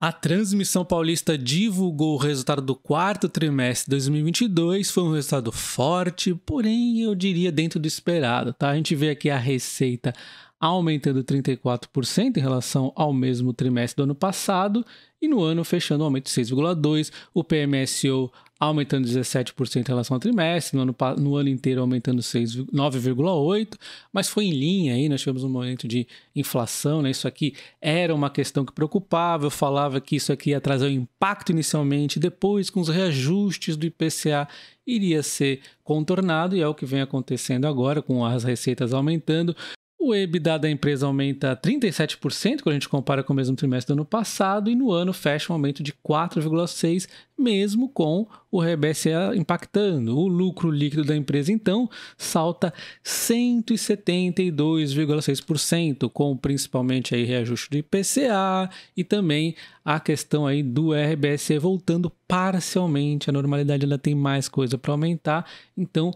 A Transmissão Paulista divulgou o resultado do quarto trimestre de 2022, foi um resultado forte, porém eu diria dentro do esperado, tá? A gente vê aqui a receita aumentando 34% em relação ao mesmo trimestre do ano passado e no ano fechando um aumento de 6,2%, o PMSO aumentando 17% em relação ao trimestre, no ano inteiro aumentando 9,8%, mas foi em linha aí, nós tivemos um momento de inflação, né? Isso aqui era uma questão que preocupava, eu falava que isso aqui ia trazer um impacto inicialmente, depois com os reajustes do IPCA iria ser contornado e é o que vem acontecendo agora com as receitas aumentando. O EBITDA da empresa aumenta 37% quando a gente compara com o mesmo trimestre do ano passado e no ano fecha um aumento de 4,6%, mesmo com o RBSE impactando. O lucro líquido da empresa, então, salta 172,6%, com principalmente aí reajuste do IPCA e também a questão aí do RBSE voltando parcialmente. A normalidade ainda tem mais coisa para aumentar, então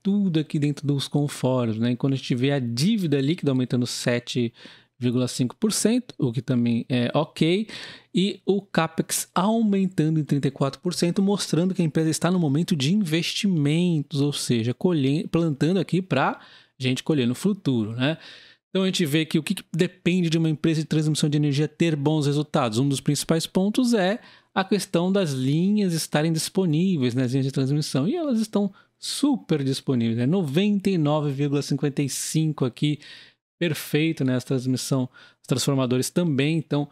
tudo aqui dentro dos conformes, né? E quando a gente vê a dívida líquida aumentando 7,5%, o que também é ok, e o CAPEX aumentando em 34%, mostrando que a empresa está no momento de investimentos, ou seja, plantando aqui para a gente colher no futuro, né? Então a gente vê que o que depende de uma empresa de transmissão de energia ter bons resultados. Um dos principais pontos é a questão das linhas estarem disponíveis, nas linhas de transmissão, e elas estão super disponíveis, né? 99,55 aqui, perfeito, né? A transmissão, os transformadores também, então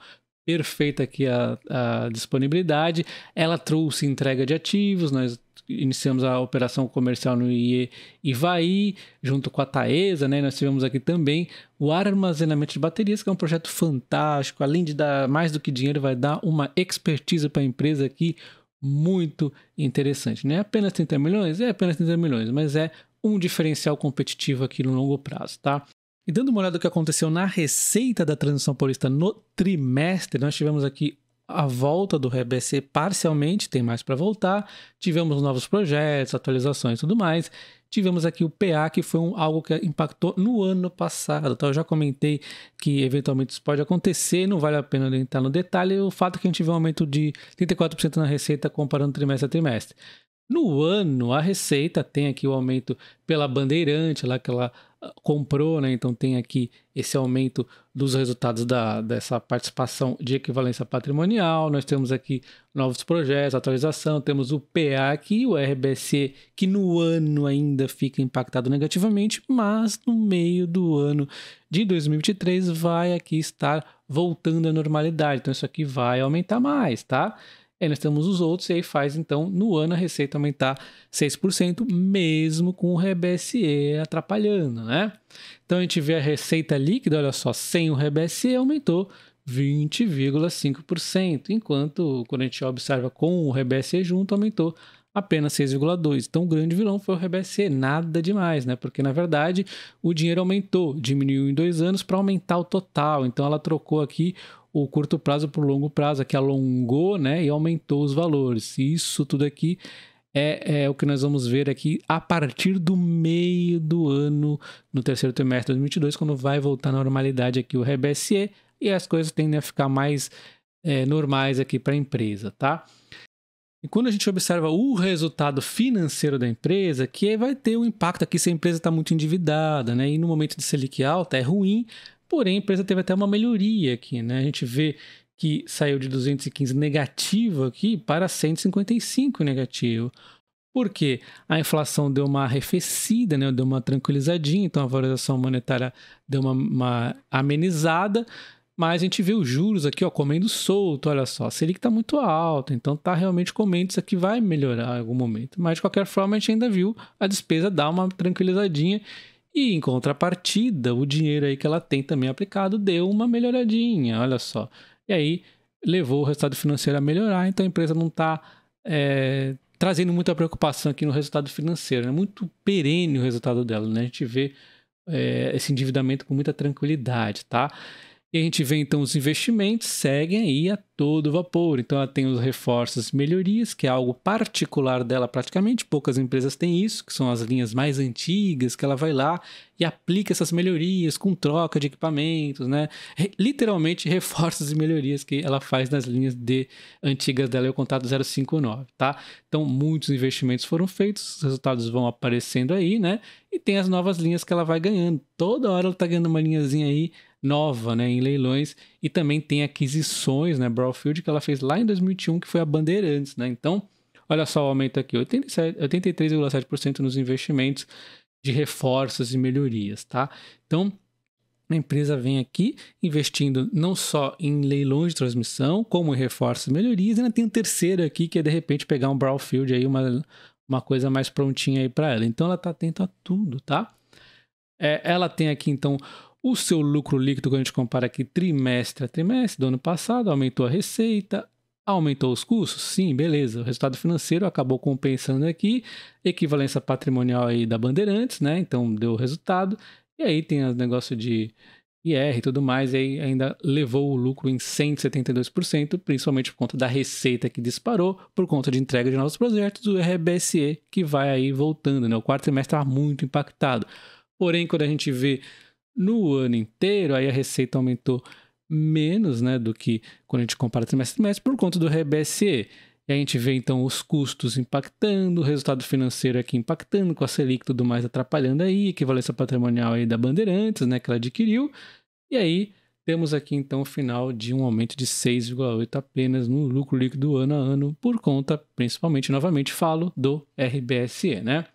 perfeita aqui a disponibilidade. Ela trouxe entrega de ativos, nós iniciamos a operação comercial no IE Ivaí, junto com a Taesa, né? Nós tivemos aqui também o armazenamento de baterias, que é um projeto fantástico, além de dar mais do que dinheiro, vai dar uma expertise para a empresa aqui, muito interessante. Não é apenas 30 milhões? É apenas 30 milhões, mas é um diferencial competitivo aqui no longo prazo, tá? E dando uma olhada no que aconteceu na receita da Transmissão Paulista no trimestre, nós tivemos aqui a volta do RBSE parcialmente, tem mais para voltar, tivemos novos projetos, atualizações e tudo mais. Tivemos aqui o PA, que foi algo que impactou no ano passado. Então, eu já comentei que eventualmente isso pode acontecer, não vale a pena entrar no detalhe. O fato é que a gente vê um aumento de 34% na receita comparando trimestre a trimestre. No ano, a receita tem aqui o aumento pela Bandeirante, lá que ela comprou, né? Então tem aqui esse aumento dos resultados dessa participação de equivalência patrimonial. Nós temos aqui novos projetos, atualização, temos o PA aqui, o RBSE, que no ano ainda fica impactado negativamente, mas no meio do ano de 2023 vai aqui estar voltando à normalidade. Então isso aqui vai aumentar mais, tá? Aí nós temos os outros e aí faz, então, no ano a receita aumentar 6%, mesmo com o RBSE atrapalhando, né? Então a gente vê a receita líquida, olha só, sem o RBSE aumentou 20,5%, enquanto quando a gente observa com o RBSE junto, aumentou apenas 6,2%. Então o grande vilão foi o RBSE, nada demais, né? Porque na verdade o dinheiro aumentou, diminuiu em 2 anos para aumentar o total. Então ela trocou aqui o curto prazo por longo prazo, que alongou, né, e aumentou os valores. Isso tudo aqui é o que nós vamos ver aqui a partir do meio do ano, no terceiro trimestre de 2022, quando vai voltar à normalidade aqui o RBSE e as coisas tendem a ficar mais normais aqui para a empresa, tá? E quando a gente observa o resultado financeiro da empresa, que vai ter um impacto aqui se a empresa está muito endividada, né? E no momento de Selic alta é ruim, porém a empresa teve até uma melhoria aqui, né? A gente vê que saiu de 215 negativo aqui para 155 negativo. Por quê? A inflação deu uma arrefecida, né? Deu uma tranquilizadinha, então a valorização monetária deu uma amenizada, mas a gente vê os juros aqui, ó, comendo solto, olha só, a Selic está muito alta, então está realmente comendo, isso aqui vai melhorar em algum momento. Mas de qualquer forma a gente ainda viu a despesa dar uma tranquilizadinha e em contrapartida o dinheiro aí que ela tem também aplicado deu uma melhoradinha, olha só. E aí levou o resultado financeiro a melhorar, então a empresa não está trazendo muita preocupação aqui no resultado financeiro, é muito perene o resultado dela, né? A gente vê esse endividamento com muita tranquilidade, tá? E a gente vê então os investimentos seguem aí a todo vapor. Então ela tem os reforços e melhorias, que é algo particular dela praticamente. Poucas empresas têm isso, que são as linhas mais antigas, que ela vai lá e aplica essas melhorias com troca de equipamentos, né? Literalmente reforços e melhorias que ela faz nas linhas antigas dela, o contato 059, tá? Então muitos investimentos foram feitos, os resultados vão aparecendo aí, né? E tem as novas linhas que ela vai ganhando. Toda hora ela tá ganhando uma linhazinha aí nova, né, em leilões, e também tem aquisições, né, Brownfield, que ela fez lá em 2021, que foi a Bandeirantes, né? Então, olha só o aumento aqui, 83,7% nos investimentos de reforços e melhorias, tá? Então, a empresa vem aqui investindo não só em leilões de transmissão, como em reforços e melhorias, e ainda tem um terceiro aqui, que é de repente pegar um Brownfield aí, uma coisa mais prontinha aí para ela. Então, ela tá atenta a tudo, tá? Ela tem aqui, então, o seu lucro líquido, quando a gente compara aqui trimestre a trimestre do ano passado, aumentou a receita, aumentou os custos? Sim, beleza. O resultado financeiro acabou compensando aqui, equivalência patrimonial aí da Bandeirantes, né? Então deu o resultado. E aí tem o negócio de IR e tudo mais, e aí ainda levou o lucro em 172%, principalmente por conta da receita que disparou, por conta de entrega de novos projetos, o RBSE que vai aí voltando, né? O quarto trimestre estava muito impactado. Porém, quando a gente vê no ano inteiro, aí a receita aumentou menos, né, do que quando a gente compara trimestre a trimestre por conta do RBSE. E a gente vê então os custos impactando, o resultado financeiro aqui impactando, com a Selic e tudo mais atrapalhando aí, equivalência patrimonial aí da Bandeirantes, né, que ela adquiriu. E aí temos aqui então o final de um aumento de 6,8 apenas no lucro líquido ano a ano, por conta, principalmente, novamente falo, do RBSE, né?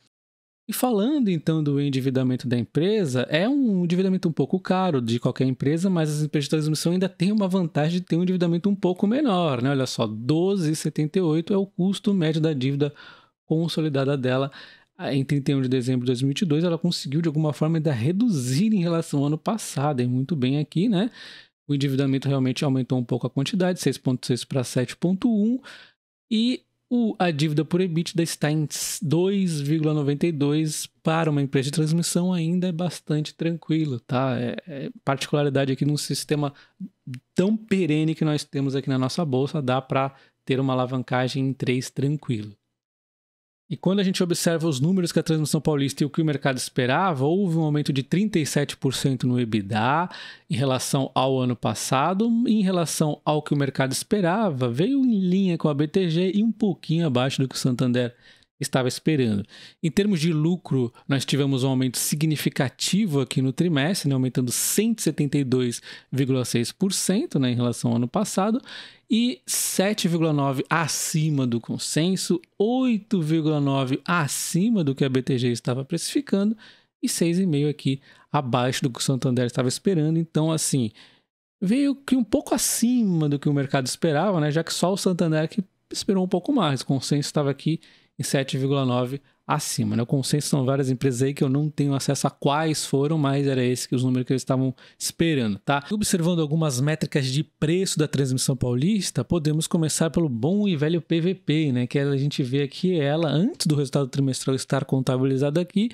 E falando então do endividamento da empresa, é um endividamento um pouco caro de qualquer empresa, mas as empresas de transmissão ainda têm uma vantagem de ter um endividamento um pouco menor, né? Olha só, 12,78 é o custo médio da dívida consolidada dela. Em 31 de dezembro de 2022, ela conseguiu de alguma forma ainda reduzir em relação ao ano passado, e muito bem aqui, né? O endividamento realmente aumentou um pouco a quantidade, 6,6 para 7,1, e a dívida por EBITDA está em 2,92 para uma empresa de transmissão, ainda é bastante tranquilo, tá? Particularidade aqui num sistema tão perene que nós temos aqui na nossa bolsa, dá para ter uma alavancagem em 3 tranquilo. E quando a gente observa os números que a Transmissão Paulista e o que o mercado esperava, houve um aumento de 37% no EBITDA em relação ao ano passado. Em relação ao que o mercado esperava, veio em linha com a BTG e um pouquinho abaixo do que o Santander estava esperando. Em termos de lucro, nós tivemos um aumento significativo aqui no trimestre, né, aumentando 172,6%, né, em relação ao ano passado, e 7,9% acima do consenso, 8,9% acima do que a BTG estava precificando e 6,5% aqui abaixo do que o Santander estava esperando. Então, assim, veio que um pouco acima do que o mercado esperava, né, já que só o Santander que esperou um pouco mais. O consenso estava aqui em 7,9% acima, né? O consenso são várias empresas aí que eu não tenho acesso a quais foram, mas era esse que os números que eles estavam esperando, tá? Observando algumas métricas de preço da Transmissão Paulista, podemos começar pelo bom e velho PVP, né? Que a gente vê aqui ela, antes do resultado trimestral estar contabilizado aqui,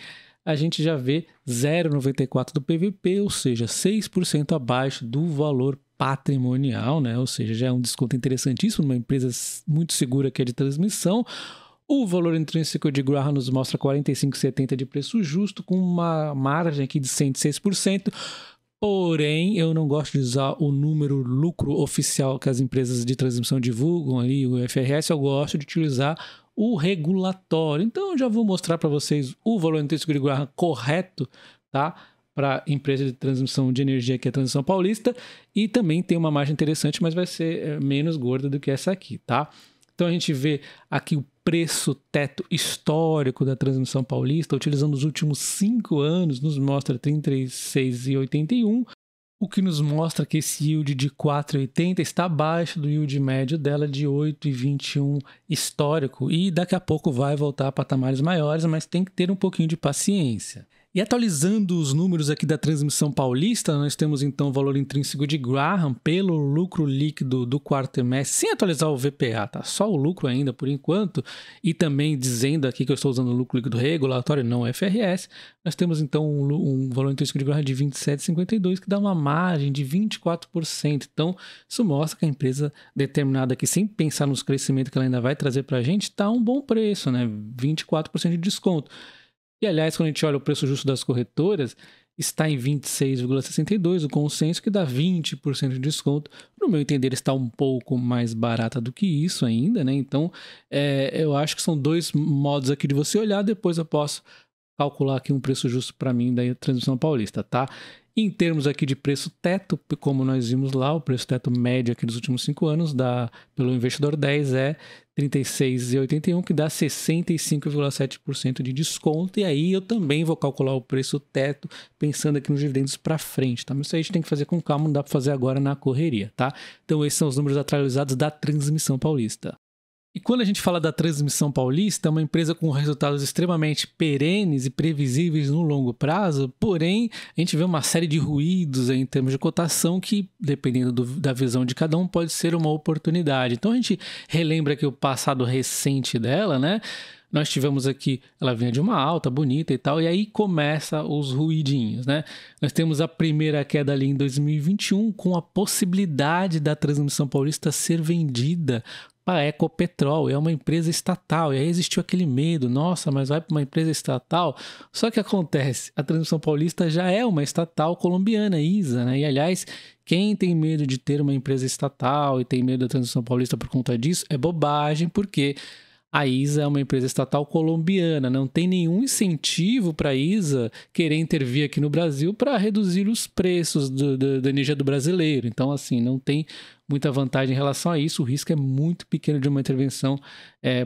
a gente já vê 0,94 do PVP, ou seja, 6% abaixo do valor patrimonial, né? Ou seja, já é um desconto interessantíssimo numa empresa muito segura que é de transmissão. O valor intrínseco de Graham nos mostra 45,70 de preço justo, com uma margem aqui de 106%. Porém, eu não gosto de usar o número lucro oficial que as empresas de transmissão divulgam, ali, o FRS, eu gosto de utilizar o regulatório. Então, eu já vou mostrar para vocês o valor intrínseco de Graham correto, tá? Para a empresa de transmissão de energia, que é a Transmissão Paulista, e também tem uma margem interessante, mas vai ser menos gorda do que essa aqui, tá? Então a gente vê aqui o preço teto histórico da Transmissão Paulista, utilizando os últimos 5 anos, nos mostra 36,81, o que nos mostra que esse yield de 4,80 está abaixo do yield médio dela de 8,21 histórico, e daqui a pouco vai voltar a patamares maiores, mas tem que ter um pouquinho de paciência. E atualizando os números aqui da Transmissão Paulista, nós temos então o valor intrínseco de Graham pelo lucro líquido do quarto trimestre, sem atualizar o VPA, tá? Só o lucro ainda por enquanto, e também dizendo aqui que eu estou usando o lucro líquido regulatório, não FRS, nós temos então um valor intrínseco de Graham de 27,52, que dá uma margem de 24%. Então, isso mostra que a empresa determinada aqui, sem pensar nos crescimentos que ela ainda vai trazer para a gente, está a um bom preço, né? 24% de desconto. E, aliás, quando a gente olha o preço justo das corretoras, está em 26,62, o consenso que dá 20% de desconto. No meu entender, está um pouco mais barata do que isso ainda, né? Então, eu acho que são dois modos aqui de você olhar. Depois eu posso calcular aqui um preço justo para mim da Transmissão Paulista, tá? Em termos aqui de preço teto, como nós vimos lá, o preço teto médio aqui dos últimos 5 anos pelo investidor 10 é 36,81, que dá 65,7% de desconto. E aí eu também vou calcular o preço teto pensando aqui nos dividendos para frente, tá? Mas isso aí a gente tem que fazer com calma, não dá para fazer agora na correria, tá? Então esses são os números atualizados da Transmissão Paulista. E quando a gente fala da Transmissão Paulista, é uma empresa com resultados extremamente perenes e previsíveis no longo prazo, porém, a gente vê uma série de ruídos em termos de cotação que, dependendo da visão de cada um, pode ser uma oportunidade. Então, a gente relembra aqui o passado recente dela, né? Nós tivemos aqui, ela vinha de uma alta, bonita e tal, e aí começa os ruidinhos, né? Nós temos a primeira queda ali em 2021, com a possibilidade da Transmissão Paulista ser vendida para a Ecopetrol, é uma empresa estatal, e aí existiu aquele medo, nossa, mas vai para uma empresa estatal? Só que acontece, a Transmissão Paulista já é uma estatal colombiana, ISA, né? E aliás, quem tem medo de ter uma empresa estatal e tem medo da Transmissão Paulista por conta disso, é bobagem, porque a ISA é uma empresa estatal colombiana, não tem nenhum incentivo para a ISA querer intervir aqui no Brasil para reduzir os preços da energia do brasileiro. Então, assim, não tem muita vantagem em relação a isso, o risco é muito pequeno de uma intervenção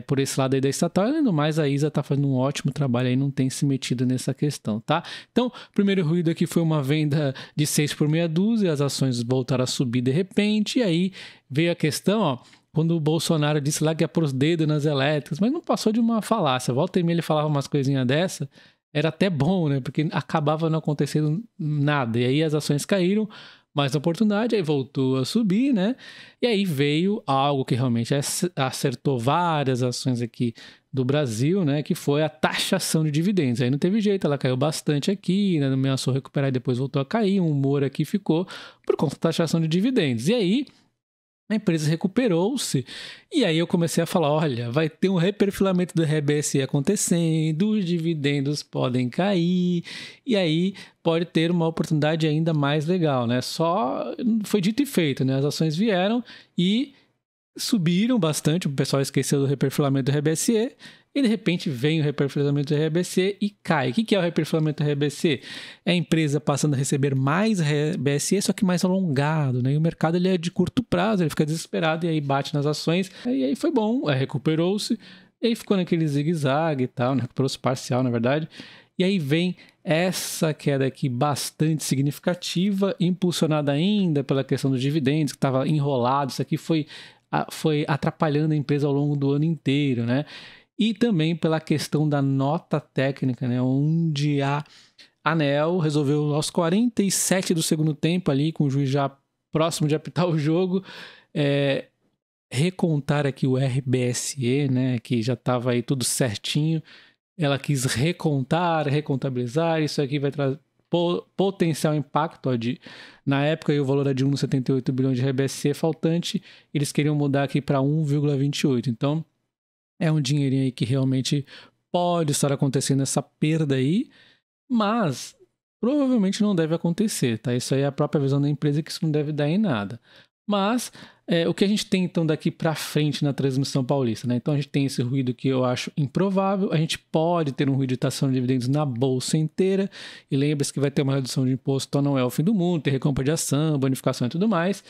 por esse lado aí da estatal, além do mais a ISA está fazendo um ótimo trabalho aí, não tem se metido nessa questão, tá? Então, o primeiro ruído aqui foi uma venda de 6 por meia dúzia, as ações voltaram a subir de repente, e aí veio a questão, ó, quando o Bolsonaro disse lá que ia pôr os dedos nas elétricas, mas não passou de uma falácia, volta e meia ele falava umas coisinhas dessa, era até bom, né? Porque acabava não acontecendo nada, e aí as ações caíram, mais oportunidade, aí voltou a subir, né? E aí veio algo que realmente acertou várias ações aqui do Brasil, né? Que foi a taxação de dividendos. Aí não teve jeito, ela caiu bastante aqui, né? Ameaçou recuperar e depois voltou a cair, um humor aqui ficou por conta da taxação de dividendos. E aí a empresa recuperou-se, e aí eu comecei a falar, olha, vai ter um reperfilamento do RBSE acontecendo, os dividendos podem cair, e aí pode ter uma oportunidade ainda mais legal, né? Só foi dito e feito, né? As ações vieram e subiram bastante, o pessoal esqueceu do reperfilamento do RBSE, e de repente vem o reperfilamento do RBSE e cai. O que é o reperfilamento do RBSE? É a empresa passando a receber mais RBSE, só que mais alongado, né? E o mercado ele é de curto prazo, ele fica desesperado e aí bate nas ações. E aí foi bom, recuperou-se, e aí ficou naquele zigue-zague e tal, né? Recuperou-se parcial, na verdade. E aí vem essa queda aqui bastante significativa, impulsionada ainda pela questão dos dividendos, que estava enrolado. Isso aqui foi atrapalhando a empresa ao longo do ano inteiro, né? E também pela questão da nota técnica, né? Onde a ANEEL resolveu aos 47 do segundo tempo ali, com o juiz já próximo de apitar o jogo, recontar aqui o RBSE, né? Que já estava aí tudo certinho. Ela quis recontabilizar, isso aqui vai trazer potencial impacto, na época o valor era de 1,78 bilhões de RBSE faltante, eles queriam mudar aqui para 1,28, então é um dinheirinho aí que realmente pode estar acontecendo essa perda aí, mas provavelmente não deve acontecer, tá? Isso aí é a própria visão da empresa que isso não deve dar em nada. Mas o que a gente tem então daqui para frente na Transmissão Paulista, né? Então a gente tem esse ruído que eu acho improvável, a gente pode ter um ruído de taxação de dividendos na bolsa inteira, e lembre-se que vai ter uma redução de imposto, então não é o fim do mundo, ter recompra de ação, bonificação e tudo mais.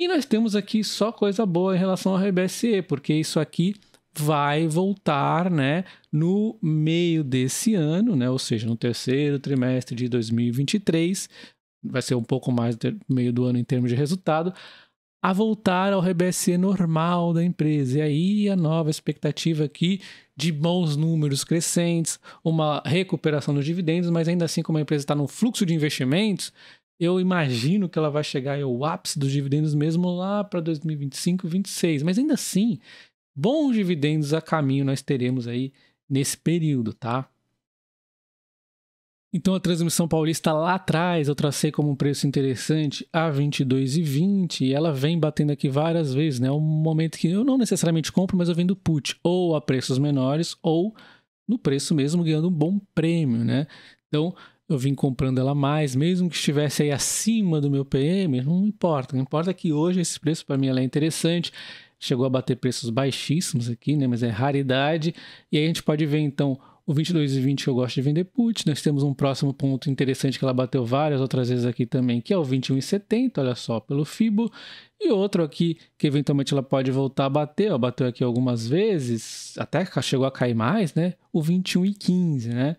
E nós temos aqui só coisa boa em relação ao RBSE, porque isso aqui vai voltar, né, no meio desse ano, né, ou seja, no terceiro trimestre de 2023, vai ser um pouco mais do meio do ano em termos de resultado, a voltar ao RBSE normal da empresa. E aí a nova expectativa aqui de bons números crescentes, uma recuperação dos dividendos, mas ainda assim, como a empresa está no fluxo de investimentos, eu imagino que ela vai chegar ao ápice dos dividendos mesmo lá para 2025, 2026. Mas ainda assim, bons dividendos a caminho nós teremos aí nesse período, tá? Então a Transmissão Paulista lá atrás eu tracei como um preço interessante a 22,20 e ela vem batendo aqui várias vezes, né? É um momento que eu não necessariamente compro, mas eu vendo put ou a preços menores ou no preço mesmo ganhando um bom prêmio, né? Então eu vim comprando ela mais, mesmo que estivesse aí acima do meu PM, não importa. O que importa é que hoje esse preço para mim ela é interessante. Chegou a bater preços baixíssimos aqui, né? Mas é raridade. E aí a gente pode ver então o 22,20 eu gosto de vender put. Nós temos um próximo ponto interessante que ela bateu várias outras vezes aqui também, que é o 21,70, olha só, pelo FIBO. E outro aqui que eventualmente ela pode voltar a bater, ó, bateu aqui algumas vezes, até chegou a cair mais, né? O 21,15, né?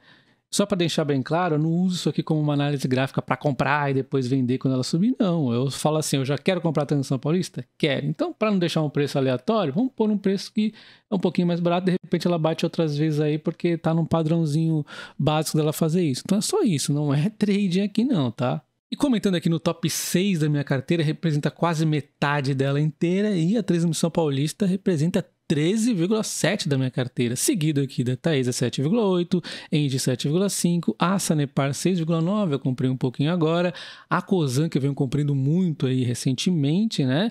Só para deixar bem claro, eu não uso isso aqui como uma análise gráfica para comprar e depois vender quando ela subir, não. Eu falo assim, eu já quero comprar a Transmissão Paulista? Quero. Então, para não deixar um preço aleatório, vamos pôr um preço que é um pouquinho mais barato, de repente ela bate outras vezes aí porque está num padrãozinho básico dela fazer isso. Então é só isso, não é trading aqui não, tá? E comentando aqui no top 6 da minha carteira, representa quase metade dela inteira e a Transmissão Paulista representa 13,7 da minha carteira, seguido aqui da Taesa 7,8, Engie 7,5, a Sanepar 6,9, eu comprei um pouquinho agora, a Cosan que eu venho comprando muito aí recentemente, né?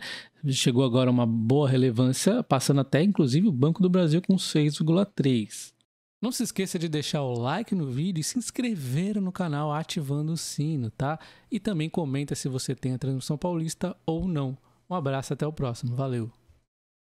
Chegou agora uma boa relevância, passando até inclusive o Banco do Brasil com 6,3. Não se esqueça de deixar o like no vídeo e se inscrever no canal ativando o sino, tá? E também comenta se você tem a Transmissão Paulista ou não. Um abraço, até o próximo. Valeu!